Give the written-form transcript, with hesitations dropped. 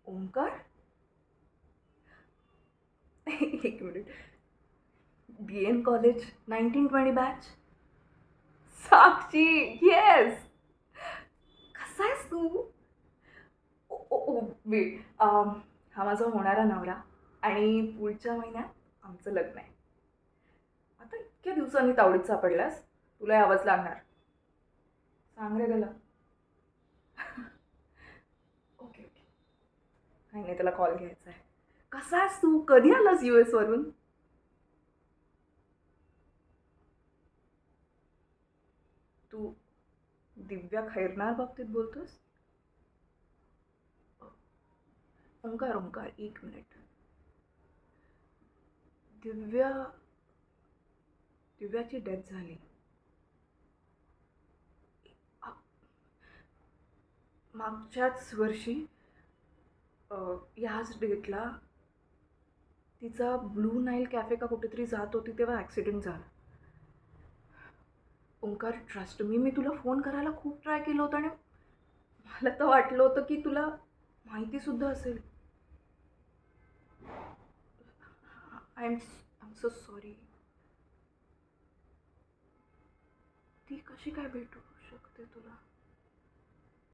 ओंकार. एक minute. BN college 1920 batch. Sakshi. Yes. कसा आहेस तू? ओ ओ ओ वेट. हा माझा होणारा नवरा आणि पुढच्या महिन्यात आमचं लग्न आहे. आता इतक्या दिवसांनी तावडीत सापडलास, तुला यावंच लागणार. सांग रे त्याला. Okay okay. काही नाही, त्याला कॉल घ्यायचा आहे. कसा आहेस तू? कधी आलास US वरून? तू दिव्या खैरनार बाबतीत बोलतोस? ओंकार ओंकार, एक मिनिट. दिव्या दिव्याची डेथ झाली. आ- मागच्याच वर्षी ह्याच डेटला तिचा ब्लू नाईल कॅफे का कुठेतरी जात होती तेव्हा ॲक्सिडेंट झाला. ओंकार, ट्रस्ट मी तुला फोन करायला खूप ट्राय केलं होतं आणि मला तर वाटलं होतं की तुला माहितीसुद्धा असेल. I am so sorry. ती कशी काय भेटू शकते तुला?